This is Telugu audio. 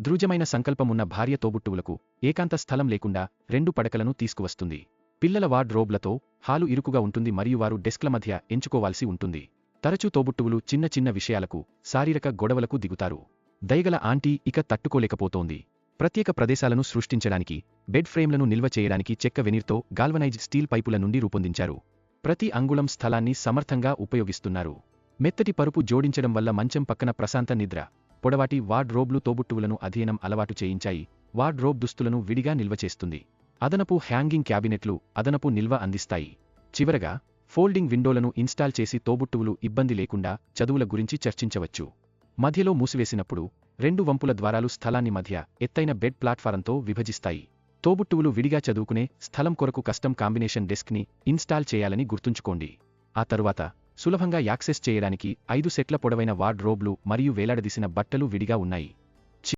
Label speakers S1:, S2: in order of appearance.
S1: దృఢమైన సంకల్పమున్న భార్య తోబుట్టువులకు ఏకాంత స్థలం లేకుండా 2 పడకలను తీసుకువస్తుంది. పిల్లల వార్డ్రోబ్లతో హాలు ఇరుకుగా ఉంటుంది మరియు వారు డెస్క్ల మధ్య ఎంచుకోవాల్సి ఉంటుంది. తరచూ తోబుట్టువులు చిన్న చిన్న విషయాలకు, శారీరక గొడవలకు దిగుతారు. దయగల ఆంటీ ఇక తట్టుకోలేకపోతోంది. ప్రత్యేక ప్రదేశాలను సృష్టించడానికి, బెడ్ ఫ్రేమ్లను నిల్వ చేయడానికి చెక్క వెనీర్తో గాల్వనైజ్డ్ స్టీల్ పైపుల నుండి రూపొందించారు. ప్రతి అంగుళం స్థలాన్ని సమర్థంగా ఉపయోగిస్తున్నారు. మెత్తటి పరుపు జోడించడం వల్ల మంచం పక్కన ప్రశాంత నిద్ర. పొడవాటి వార్డ్రోబ్లు తోబుట్టువులను అధ్యయనం అలవాటు చేయించాయి. వార్డ్రోబ్ దుస్తులను విడిగా నిల్వ చేస్తుంది. అదనపు హ్యాంగింగ్ క్యాబినెట్లు అదనపు నిల్వ అందిస్తాయి. చివరగా, ఫోల్డింగ్ విండోలను ఇన్స్టాల్ చేసి తోబుట్టువులు ఇబ్బంది లేకుండా చదువుల గురించి చర్చించవచ్చు. మధ్యలో మూసివేసినప్పుడు 2 వంపుల ద్వారాలు స్థలాన్ని మధ్య ఎత్తైన బెడ్ ప్లాట్ఫారంతో విభజిస్తాయి. తోబుట్టువులు విడిగా చదువుకునే స్థలం కొరకు కస్టమ్ కాంబినేషన్ డెస్క్ని ఇన్స్టాల్ చేయాలని గుర్తుంచుకోండి. ఆ తరువాత సులభంగా యాక్సెస్ చేయడానికి 5 సెట్ల పొడవైన వార్డ్రోబ్లు మరియు వేలాడదీసిన బట్టలు విడిగా ఉన్నాయి.